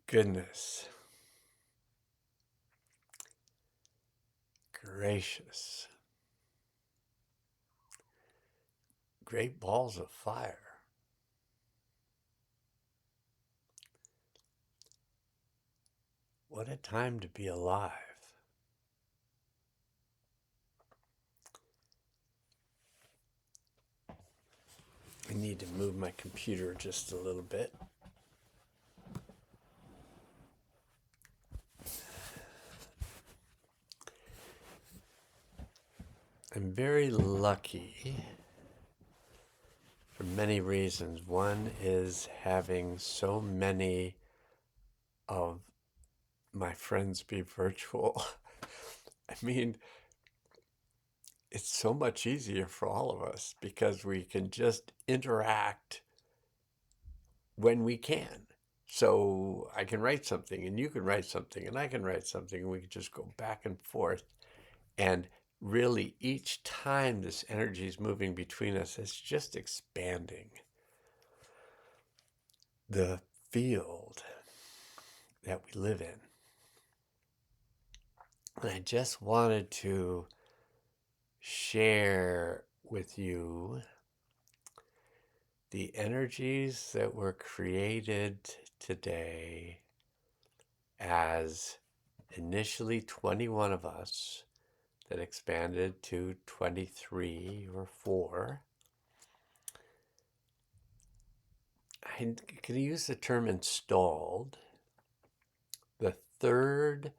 Goodness gracious. Great balls of fire. What a time to be alive. I need to move my computer just a little bit. I'm very lucky for many reasons. One is having so many of my friends be virtual. I mean, it's so much easier for all of us because we can just interact when we can. So I can write something and you can write something and I can write something and we can just go back and forth. And really each time this energy is moving between us, it's just expanding the field that we live in. And I just wanted to share with you the energies that were created today as initially 21 of us that expanded to 23 or 4. I can use the term installed, the third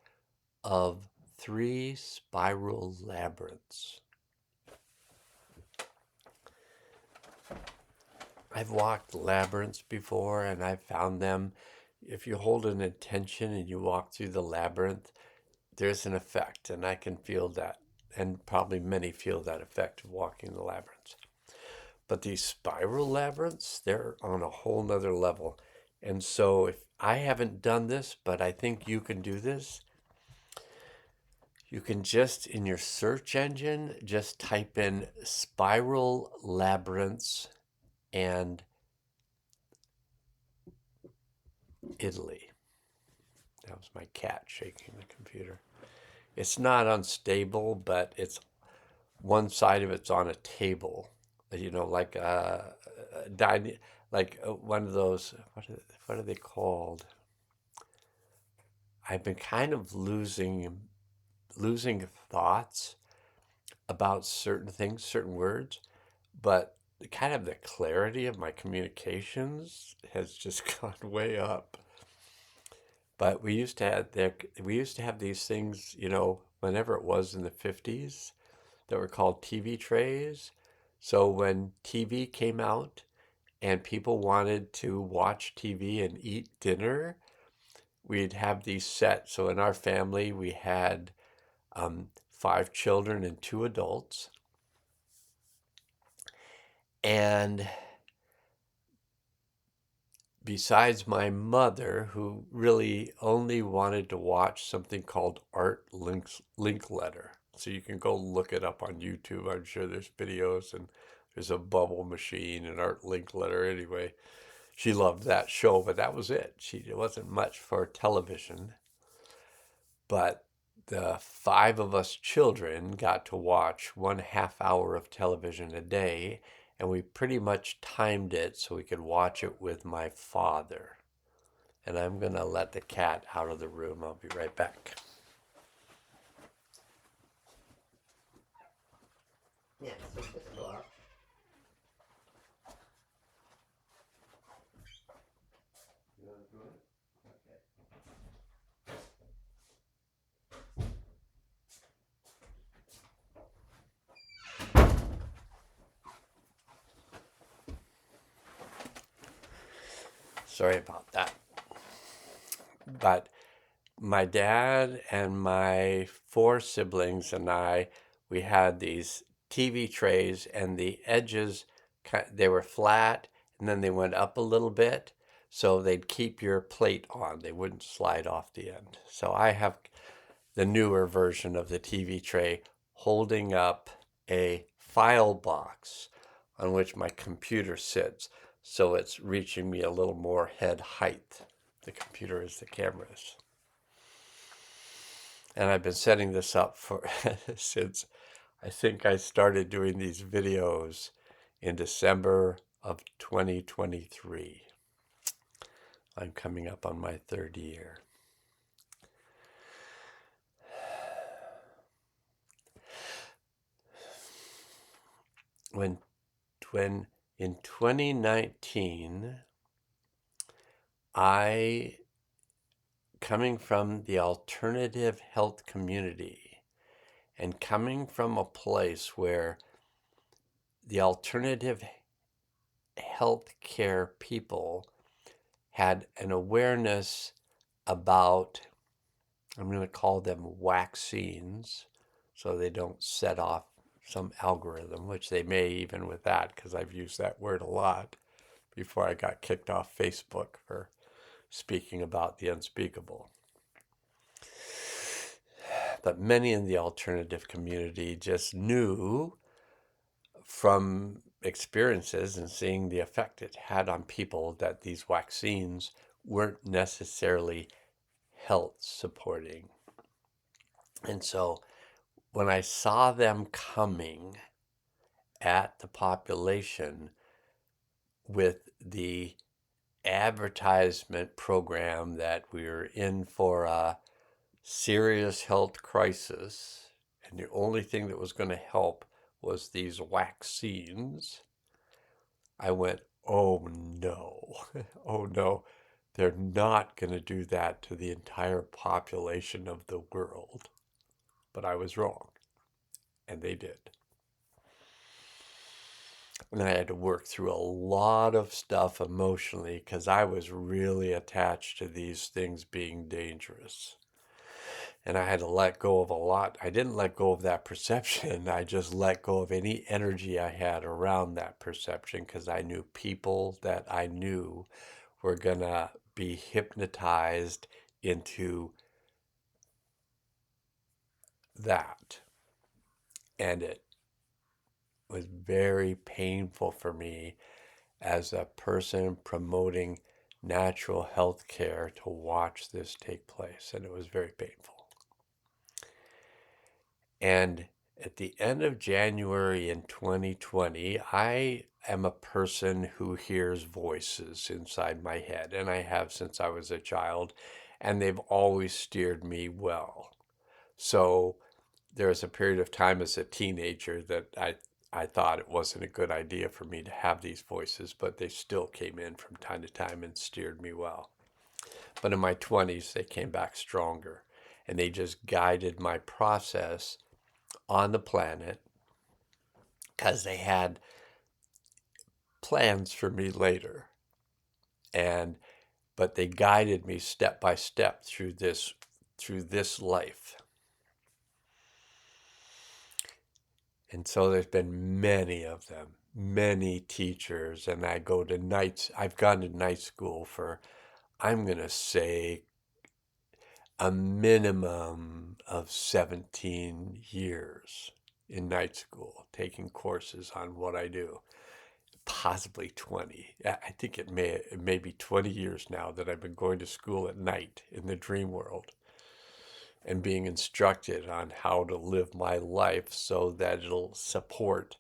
of 3 spiral labyrinths. I've walked labyrinths before and I've found them. If you hold an intention and you walk through the labyrinth, there's an effect, and I can feel that, and probably many feel that effect of walking the labyrinths. But these spiral labyrinths, they're on a whole nother level. And so if I haven't done this, but I think you can do this, you can just, in your search engine, just type in spiral labyrinths and Italy. That was my cat shaking the computer. It's not unstable, but it's one side of it's on a table, like a dining, like one of those. What are they called? I've been kind of losing thoughts about certain things, certain words, but kind of the clarity of my communications has just gone way up. But we used to have these things, whenever it was in the 50s, that were called TV trays. So when TV came out and people wanted to watch TV and eat dinner, we'd have these set. So in our family, we had 5 children and 2 adults. And besides my mother, who really only wanted to watch something called Art Linkletter. So you can go look it up on YouTube. I'm sure there's videos, and there's a bubble machine and Art Linkletter. Anyway, she loved that show, but that was it. It wasn't much for television. But the 5 of us children got to watch 1/2 hour of television a day, and we pretty much timed it so we could watch it with my father. And I'm going to let the cat out of the room. I'll be right back. Yeah, so just go up. You want to do it? Okay. Sorry about that. But my dad and my 4 siblings and I, we had these TV trays, and the edges, they were flat, and then they went up a little bit, so they'd keep your plate on. They wouldn't slide off the end. So I have the newer version of the TV tray holding up a file box on which my computer sits. so it's reaching me a little more head height. The computer is the cameras. And I've been setting this up for since I think I started doing these videos in December of 2023. I'm coming up on my third year. When in 2019, I, coming from the alternative health community and coming from a place where the alternative health care people had an awareness about, I'm going to call them vaccines, so they don't set off some algorithm, which they may even with that, because I've used that word a lot before I got kicked off Facebook for speaking about the unspeakable. But many in the alternative community just knew from experiences and seeing the effect it had on people that these vaccines weren't necessarily health supporting. And so when I saw them coming at the population with the advertisement program that we were in for a serious health crisis, and the only thing that was going to help was these vaccines, I went, oh no, oh no, they're not going to do that to the entire population of the world. But I was wrong, and they did. And I had to work through a lot of stuff emotionally because I was really attached to these things being dangerous. And I had to let go of a lot. I didn't let go of that perception. I just let go of any energy I had around that perception because I knew people that I knew were going to be hypnotized into that. And it was very painful for me as a person promoting natural health care to watch this take place. And it was very painful. And at the end of January in 2020, I am a person who hears voices inside my head, and I have since I was a child, and they've always steered me well. So there was a period of time as a teenager that I thought it wasn't a good idea for me to have these voices, but they still came in from time to time and steered me well. But in my 20s, they came back stronger, and they just guided my process on the planet because they had plans for me later. But they guided me step by step through this life. And so there's been many of them, many teachers, and I've gone to night school for, I'm going to say, a minimum of 17 years in night school, taking courses on what I do. Possibly 20. I think it may be 20 years now that I've been going to school at night in the dream world and being instructed on how to live my life so that it'll support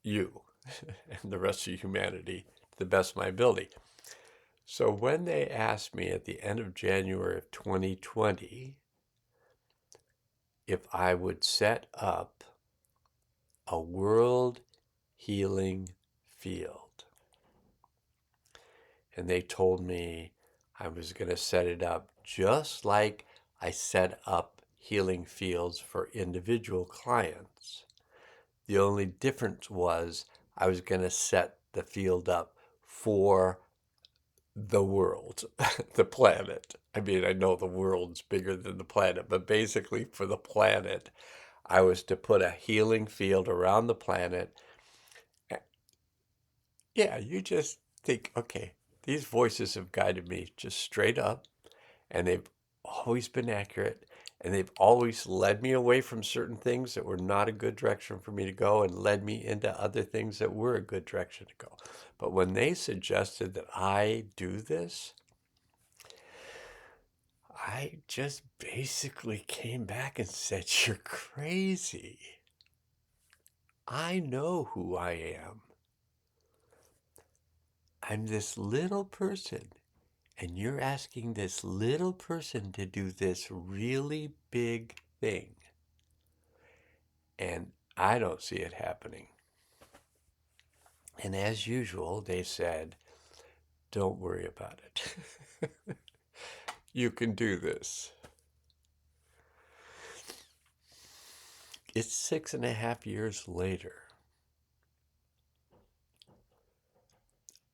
you and the rest of humanity to the best of my ability. So when they asked me at the end of January of 2020 if I would set up a world healing field, and they told me I was going to set it up just like I set up healing fields for individual clients. The only difference was I was going to set the field up for the world, the planet. I mean, I know the world's bigger than the planet, but basically for the planet, I was to put a healing field around the planet. Yeah, you just think, okay, these voices have guided me just straight up, and they've always been accurate. And they've always led me away from certain things that were not a good direction for me to go and led me into other things that were a good direction to go. But when they suggested that I do this, I just basically came back and said, "You're crazy. I know who I am. I'm this little person, and you're asking this little person to do this really big thing. And I don't see it happening." And as usual, they said, "Don't worry about it. You can do this." It's 6.5 years later.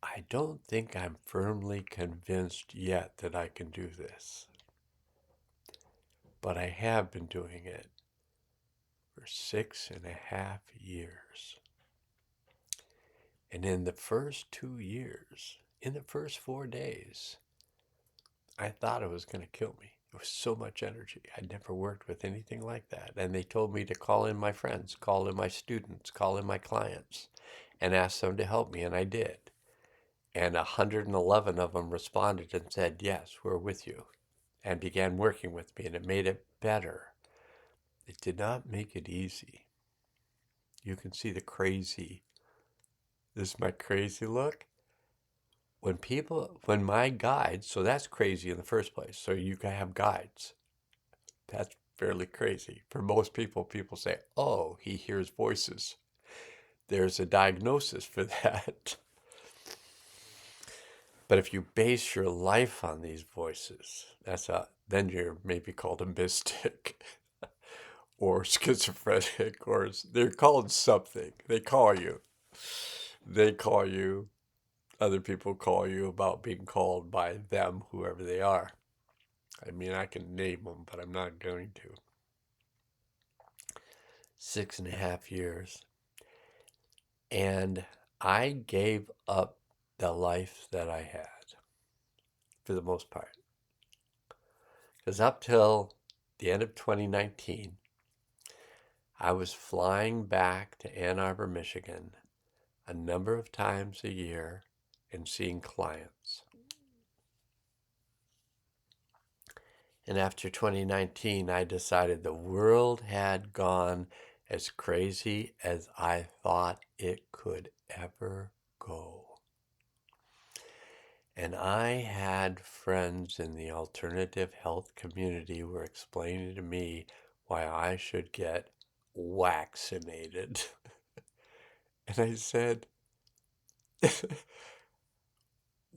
I don't think I'm firmly convinced yet that I can do this, but I have been doing it for 6.5 years. And in the first 2 years, in the first 4 days, I thought it was going to kill me. It was so much energy. I'd never worked with anything like that. And they told me to call in my friends, call in my students, call in my clients, and ask them to help me. And I did. And 111 of them responded and said, "Yes, we're with you," and began working with me. And it made it better. It did not make it easy. You can see the crazy. This is my crazy look. When my guides, so that's crazy in the first place. So you can have guides. That's fairly crazy. For most people, people say, "Oh, he hears voices." There's a diagnosis for that. But if you base your life on these voices, then you're maybe called a mystic or schizophrenic, or they're called something. They call you. Other people call you about being called by them, whoever they are. I mean, I can name them, but I'm not going to. 6.5 years. And I gave up the life that I had for the most part. Because up till the end of 2019, I was flying back to Ann Arbor, Michigan a number of times a year and seeing clients. And after 2019, I decided the world had gone as crazy as I thought it could ever go. And I had friends in the alternative health community who were explaining to me why I should get vaccinated. And I said,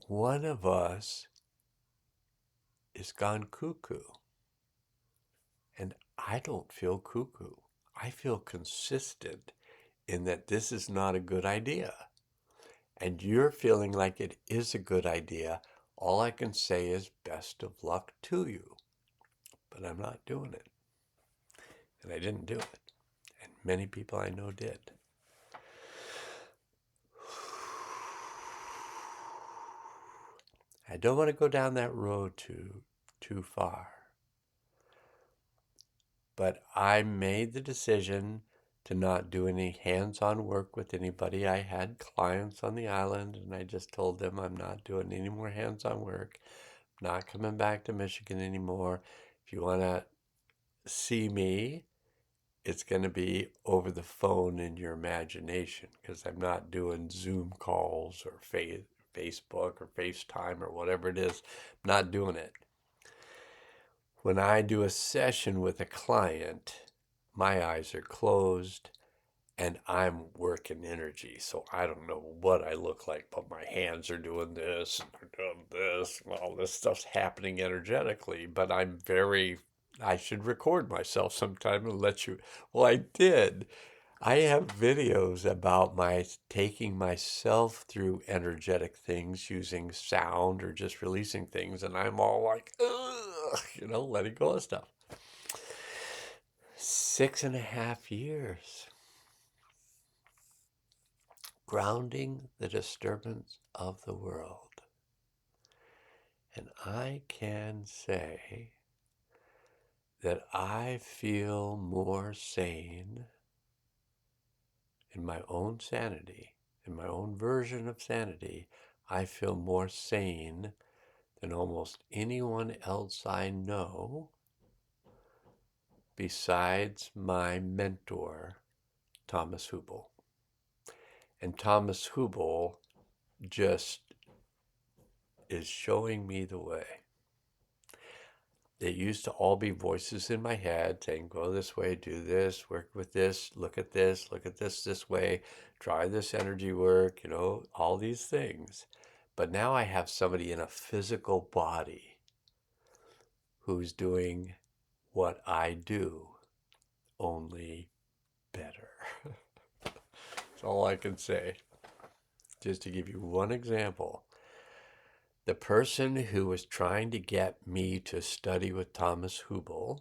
one of us is gone cuckoo. And I don't feel cuckoo. I feel consistent in that this is not a good idea. And you're feeling like it is a good idea. All I can say is best of luck to you. But I'm not doing it. And I didn't do it. And many people I know did. I don't want to go down that road too far. But I made the decision to not do any hands-on work with anybody. I had clients on the island, and I just told them I'm not doing any more hands-on work. I'm not coming back to Michigan anymore. If you want to see me, it's going to be over the phone in your imagination, because I'm not doing Zoom calls or Facebook or FaceTime or whatever it is. I'm not doing it. When I do a session with a client, my eyes are closed and I'm working energy. So I don't know what I look like, but my hands are doing this and they're doing this. All this stuff's happening energetically, but I should record myself sometime and let you. Well, I did. I have videos about my taking myself through energetic things using sound or just releasing things, and I'm all like, ugh, letting go of stuff. 6.5 years. Grounding the disturbance of the world. And I can say that I feel more sane in my own sanity, in my own version of sanity. I feel more sane than almost anyone else I know besides my mentor, Thomas Hubel. And Thomas Hubel just is showing me the way. It used to all be voices in my head saying, go this way, do this, work with this, look at this way, try this energy work, all these things. But now I have somebody in a physical body who's doing what I do, only better. That's all I can say. Just to give you one example. The person who was trying to get me to study with Thomas Hubel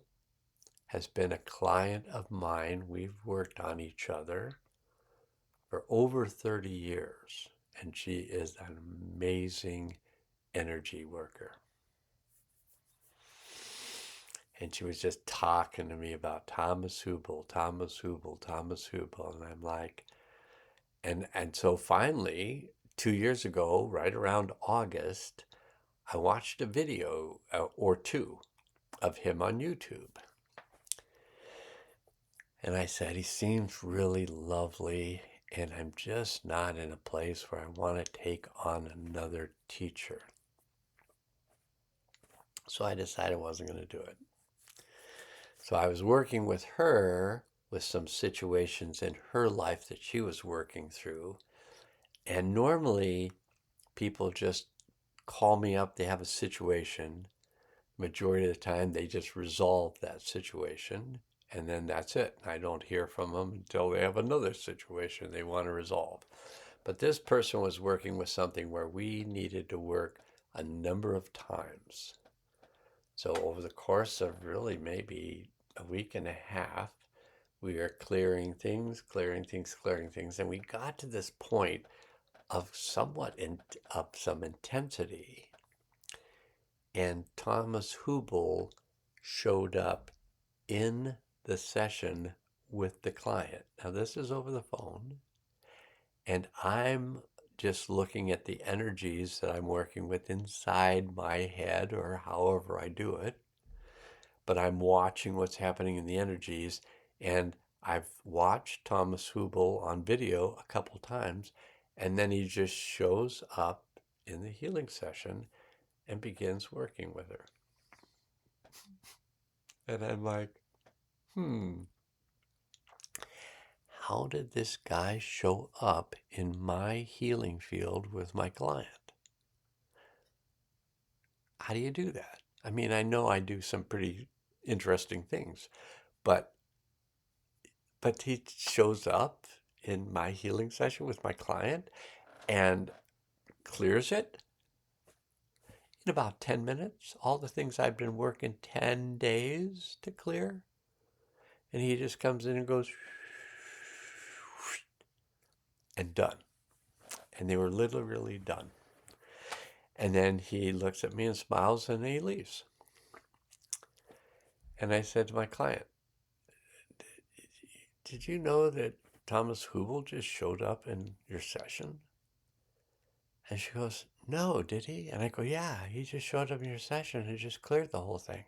has been a client of mine. We've worked on each other for over 30 years, and she is an amazing energy worker. And she was just talking to me about Thomas Hubel, and I'm like, and so finally, 2 years ago, right around August, I watched a video or two of him on YouTube. And I said, he seems really lovely, and I'm just not in a place where I want to take on another teacher. So I decided I wasn't going to do it. So I was working with her with some situations in her life that she was working through. And normally people just call me up, they have a situation. Majority of the time they just resolve that situation, and then that's it. I don't hear from them until they have another situation they want to resolve. But this person was working with something where we needed to work a number of times. So over the course of really maybe a week and a half, we are clearing things, and we got to this point of of some intensity. And Thomas Hubel showed up in the session with the client. Now, this is over the phone, and I'm just looking at the energies that I'm working with inside my head or however I do it. But I'm watching what's happening in the energies, and I've watched Thomas Hubel on video a couple times, and then he just shows up in the healing session and begins working with her. And I'm like, how did this guy show up in my healing field with my client? How do you do that? I mean, I know I do some pretty interesting things, but he shows up in my healing session with my client and clears it in about 10 minutes. All the things I've been working 10 days to clear. And he just comes in and goes, and done. And they were literally done. And then he looks at me and smiles, and he leaves. And I said to my client, did you know that Thomas Hubel just showed up in your session? And she goes, no, did he? And I go, yeah, he just showed up in your session and just cleared the whole thing.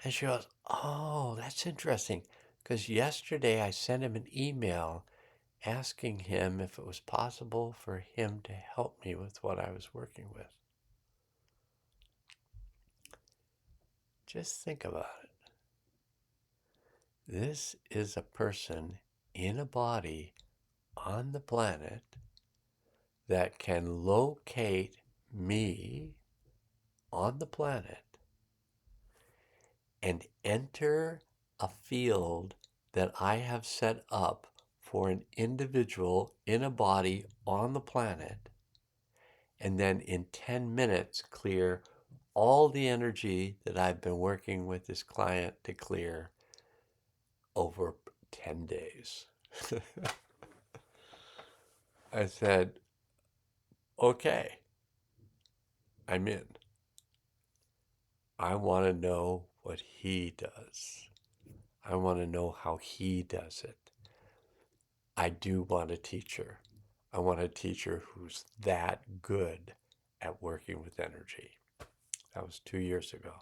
And she goes, oh, that's interesting. Because yesterday I sent him an email asking him if it was possible for him to help me with what I was working with. Just think about it. This is a person in a body on the planet that can locate me on the planet and enter a field that I have set up for an individual in a body on the planet, and then in 10 minutes clear all the energy that I've been working with this client to clear over 10 days. I said, okay, I'm in. I want to know what he does. I want to know how he does it. I do want a teacher. I want a teacher who's that good at working with energy. That was 2 years ago.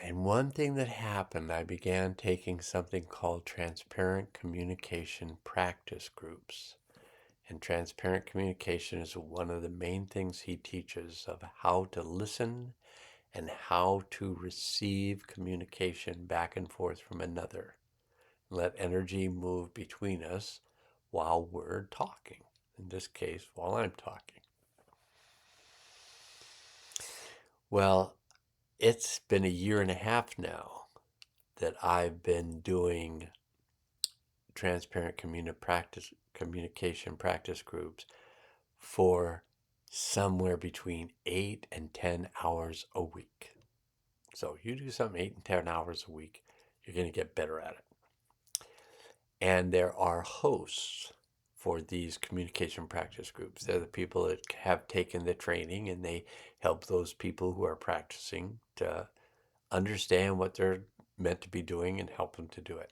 And one thing that happened, I began taking something called transparent communication practice groups. And transparent communication is one of the main things he teaches of how to listen and how to receive communication back and forth from another. Let energy move between us while we're talking. In this case, while I'm talking. Well, it's been a year and a half now that I've been doing transparent communication practice groups for somewhere between 8 and 10 hours a week. So you do something 8 and 10 hours a week, you're going to get better at it. And there are hosts for these communication practice groups. They're the people that have taken the training, and they help those people who are practicing to understand what they're meant to be doing and help them to do it.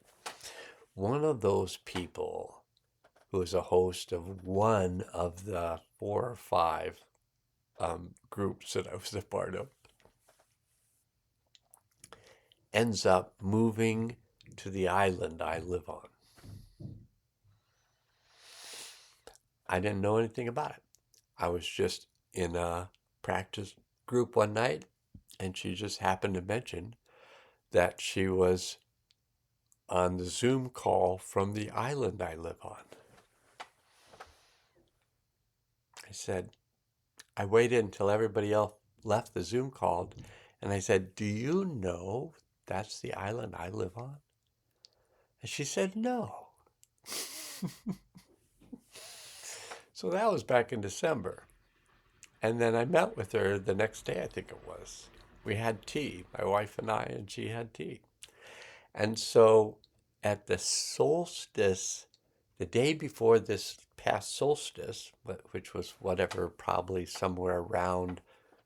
One of those people who is a host of one of the 4 or 5 groups that I was a part of ends up moving to the island I live on. I didn't know anything about it. I was just in a practice group one night, and she just happened to mention that she was on the Zoom call from the island I live on. I said, I waited until everybody else left the Zoom call, and I said, do you know that's the island I live on? And she said, no. So that was back in December. And then I met with her the next day, I think it was. We had tea, my wife and I, and she had tea. And so at the solstice, the day before this past solstice, which was whatever, probably somewhere around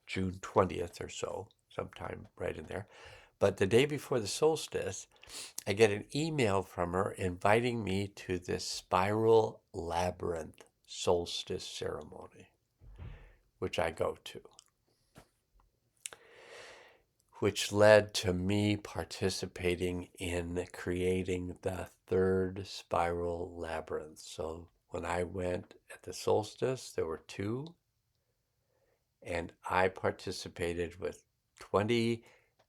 June 20th or so, sometime right in there. But the day before the solstice, I get an email from her inviting me to this spiral labyrinth solstice ceremony, which I go to, which led to me participating in creating the third spiral labyrinth. So when I went at the solstice, there were 2, and I participated with 20,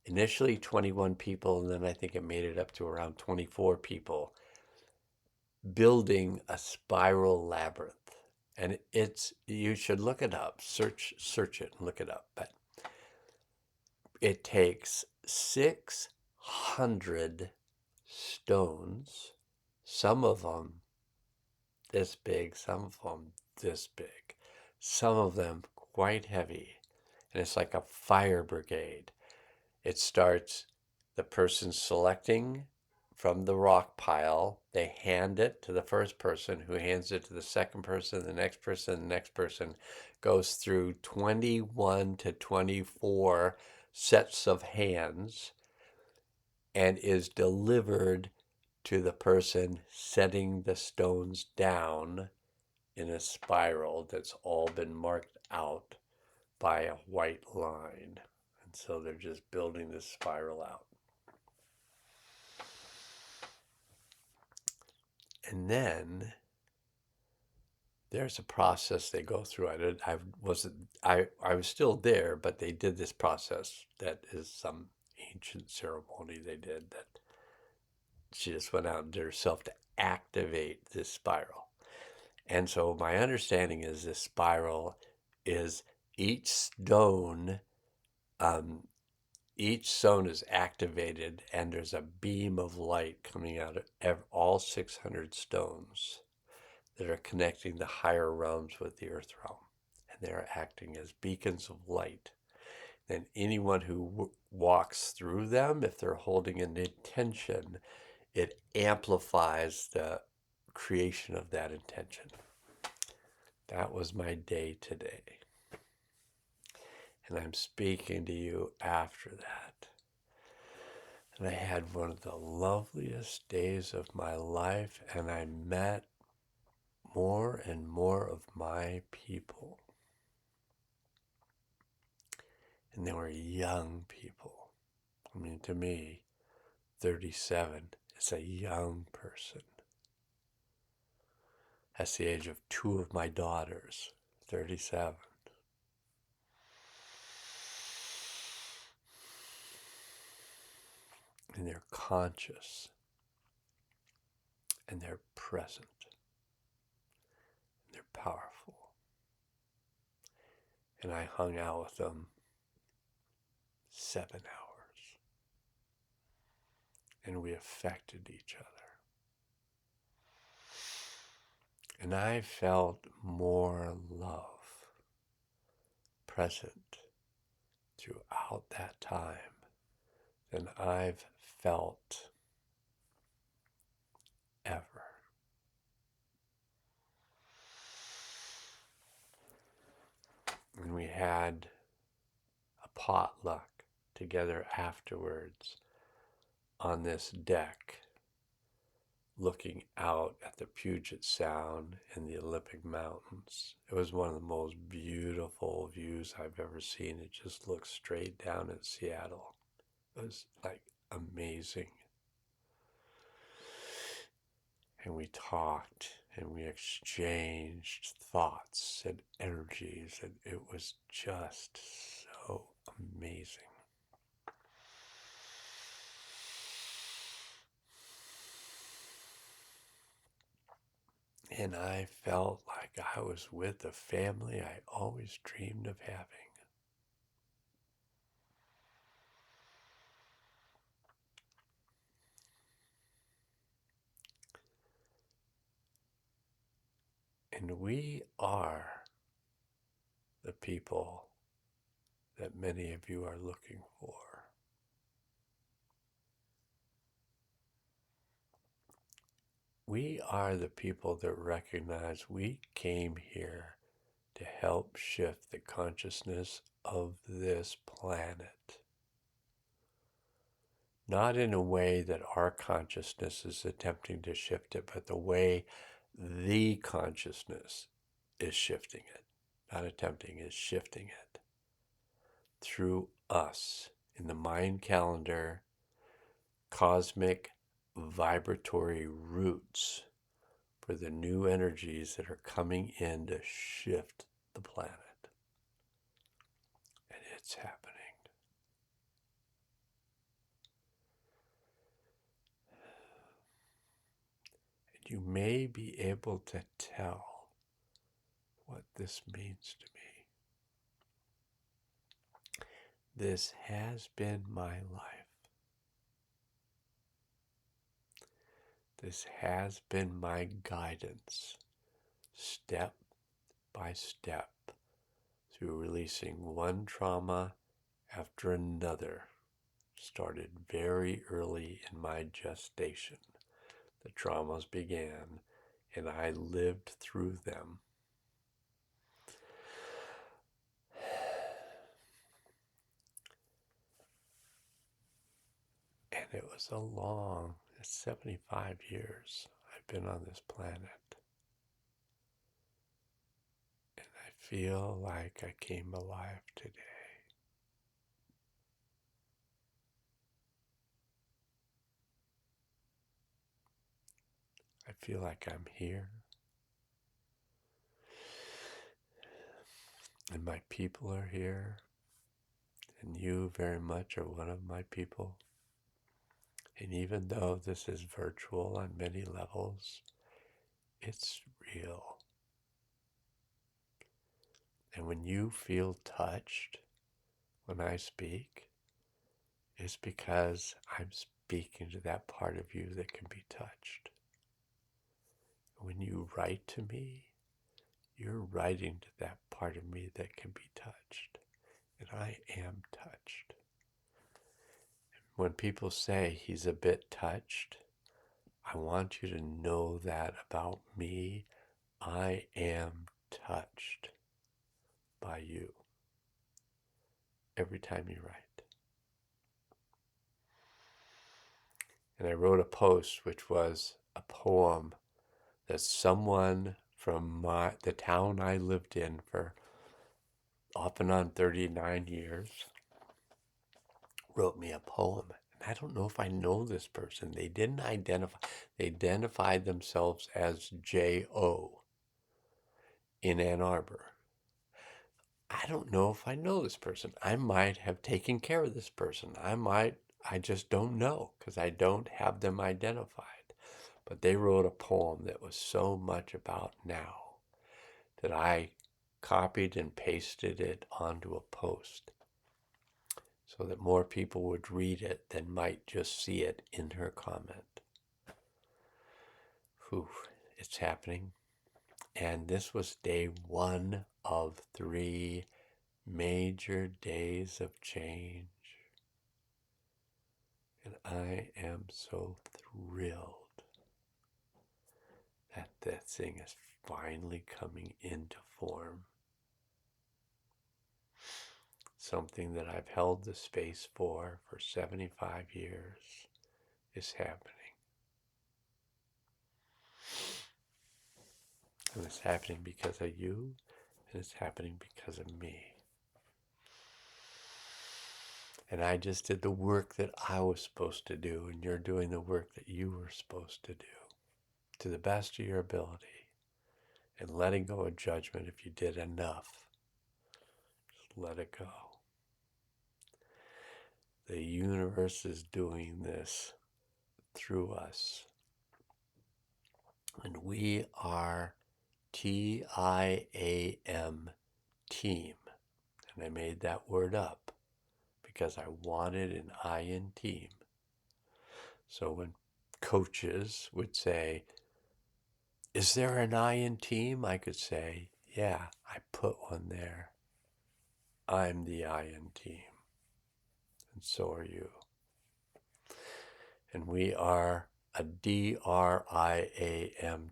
initially 21 people, and then I think it made it up to around 24 people, building a spiral labyrinth. And you should look it up, search it and look it up. But it takes 600 stones, some of them this big, some of them this big, some of them quite heavy. And it's like a fire brigade. It starts the person selecting from the rock pile. They hand it to the first person, who hands it to the second person, the next person, the next person. Goes through 21 to 24 sets of hands and is delivered to the person setting the stones down in a spiral that's all been marked out by a white line. And so they're just building this spiral out. And then there's a process they go through. I was still there, but they did this process that is some ancient ceremony they did that she just went out and did herself to activate this spiral. And so my understanding is this spiral is each stone is activated, and there's a beam of light coming out of all 600 stones that are connecting the higher realms with the earth realm. And they're acting as beacons of light. And anyone who walks through them, if they're holding an intention, it amplifies the creation of that intention. That was my day today. And I'm speaking to you after that. And I had one of the loveliest days of my life, and I met more and more of my people. And they were young people. I mean, to me, 37 is a young person. That's the age of two of my daughters, 37. And they're conscious, and they're present, and they're powerful. And I hung out with them 7 hours, and we affected each other. And I felt more love present throughout that time than I've felt ever. And we had a potluck together afterwards on this deck, looking out at the Puget Sound and the Olympic Mountains. It was one of the most beautiful views I've ever seen. It just looked straight down at Seattle. It was like amazing. And we talked and we exchanged thoughts and energies, and it was just so amazing. And I felt like I was with the family I always dreamed of having. And we are the people that many of you are looking for. We are the people that recognize we came here to help shift the consciousness of this planet. Not in a way that our consciousness is attempting to shift it, but the way the consciousness is shifting it. Not attempting, is shifting it. Through us, in the mind calendar, cosmic vibratory roots for the new energies that are coming in to shift the planet. And it's happening. And you may be able to tell what this means to me. This has been my life. This has been my guidance, step by step, through releasing one trauma after another. Started very early in my gestation. The traumas began, and I lived through them. And it was a long 75 years I've been on this planet. And I feel like I came alive today. I feel like I'm here. And my people are here. And you very much are one of my people. And even though this is virtual on many levels, it's real. And when you feel touched when I speak, it's because I'm speaking to that part of you that can be touched. When you write to me, you're writing to that part of me that can be touched. And I am touched. When people say he's a bit touched, I want you to know that about me. I am touched by you. every time you write. And I wrote a post which was a poem that someone from the town I lived in for off and on 39 years wrote me a poem. And I don't know if I know this person. They didn't identify. They identified themselves as J.O. in Ann Arbor. I don't know if I know this person. I might have taken care of this person. I just don't know because I don't have them identified. But they wrote a poem that was so much about now that I copied and pasted it onto a post so that more people would read it than might just see it in her comment. Whew, it's happening. And this was day 1 of 3 major days of change. And I am so thrilled that that thing is finally coming into form. Something that I've held the space for 75 years is happening. And it's happening because of you, and it's happening because of me. And I just did the work that I was supposed to do, and you're doing the work that you were supposed to do to the best of your ability, and letting go of judgment if you did enough. Just let it go. The universe is doing this through us. And we are TIAM, team. And I made that word up because I wanted an I in team. So when coaches would say, is there an I in team? I could say, yeah, I put one there. I'm the I in team. And so are you. And we are a DRIAM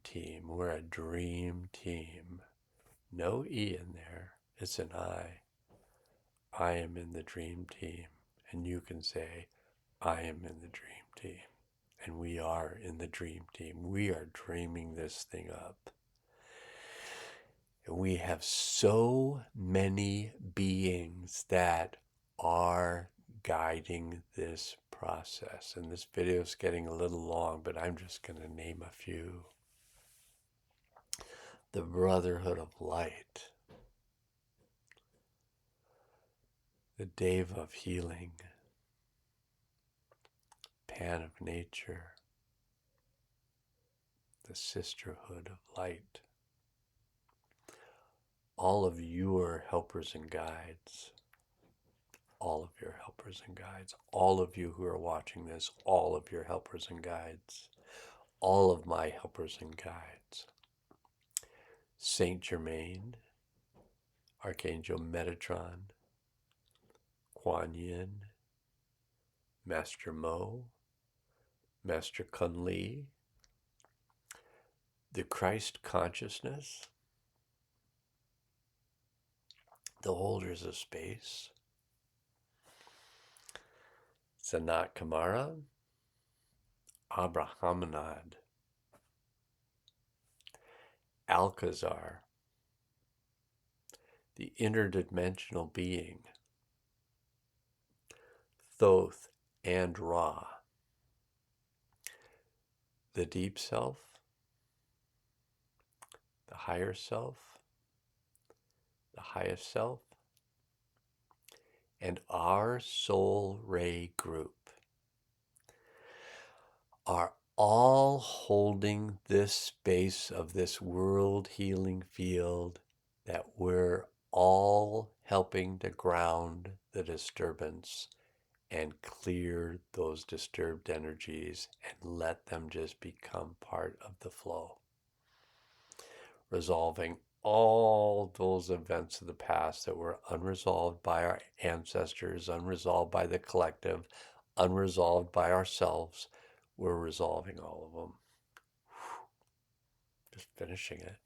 team. We're a dream team. No E in there. It's an I. I am in the dream team. And you can say, I am in the dream team. And we are in the dream team. We are dreaming this thing up. And we have so many beings that are guiding this process. And this video is getting a little long, but I'm just going to name a few. The Brotherhood of Light, the Dave of Healing, Pan of Nature, the Sisterhood of Light. All of your helpers and guides, all of your helpers and guides, all of you who are watching this, all of your helpers and guides, all of my helpers and guides. Saint Germain, Archangel Metatron, Kuan Yin, Master Mo, Master Kun Li, the Christ consciousness, the holders of space, Sanat Kumara, Abrahamanad, Alcazar, the interdimensional being, Thoth and Ra, the deep self, the higher self, the highest self, and our soul ray group are all holding this space of this world healing field that we're all helping to ground the disturbance and clear those disturbed energies and let them just become part of the flow. Resolving all those events of the past that were unresolved by our ancestors, unresolved by the collective, unresolved by ourselves. We're resolving all of them. Just finishing it.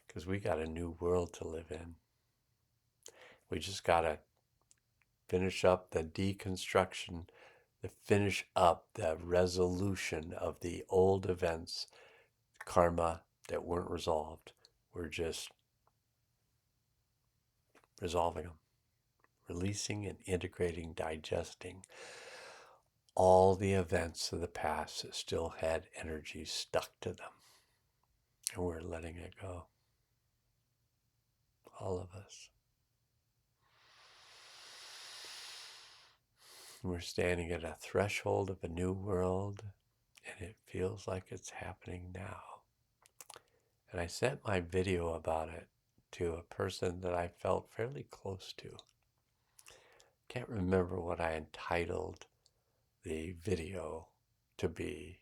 Because we got a new world to live in. We just got to finish up the deconstruction, to finish up the resolution of the old events, karma that weren't resolved. We're just resolving them, releasing and integrating, digesting all the events of the past that still had energy stuck to them. And we're letting it go. All of us. We're standing at a threshold of a new world, and it feels like it's happening now. And I sent my video about it to a person that I felt fairly close to. Can't remember what I entitled the video to be,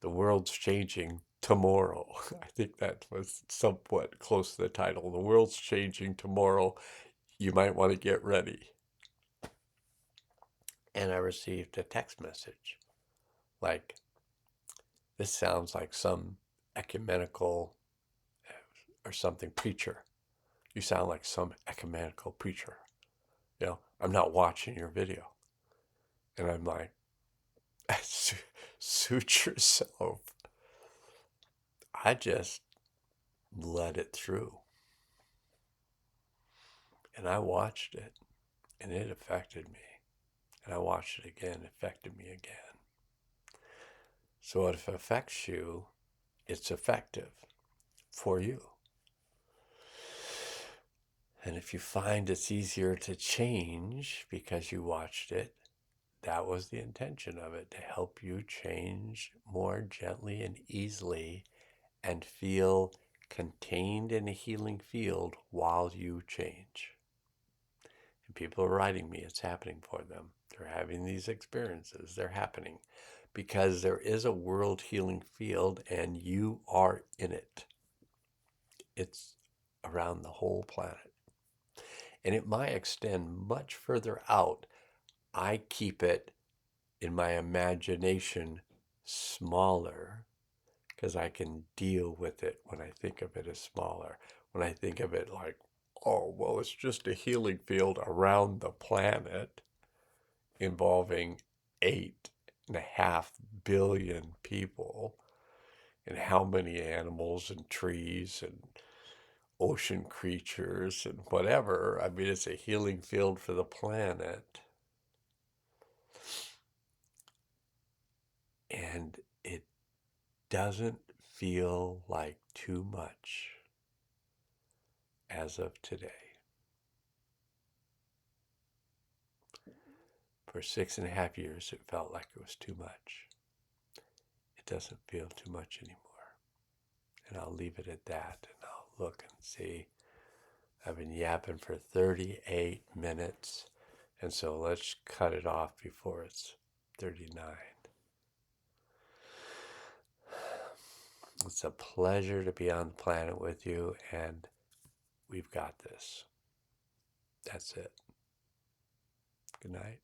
the world's changing tomorrow. I think that was somewhat close to the title. The world's changing tomorrow. You might want to get ready. And I received a text message like, this sounds like some ecumenical or something preacher. You sound like some ecumenical preacher. I'm not watching your video. And I'm like, suit yourself. I just let it through. And I watched it, and it affected me. And I watched it again, it affected me again. So if it affects you, it's effective for you. And if you find it's easier to change because you watched it, that was the intention of it, to help you change more gently and easily and feel contained in a healing field while you change. And people are writing me, it's happening for them. They're having these experiences, they're happening because there is a world healing field and you are in it. It's around the whole planet. And it might extend much further out. I keep it in my imagination smaller because I can deal with it when I think of it as smaller. When I think of it like, oh, well, it's just a healing field around the planet involving 8.5 billion people, and how many animals and trees and ocean creatures and whatever. I mean, it's a healing field for the planet. And it doesn't feel like too much as of today. For 6.5 years, it felt like it was too much. It doesn't feel too much anymore. And I'll leave it at that, and I'll look and see. I've been yapping for 38 minutes, and so let's cut it off before it's 39. It's a pleasure to be on the planet with you, and we've got this. That's it. Good night.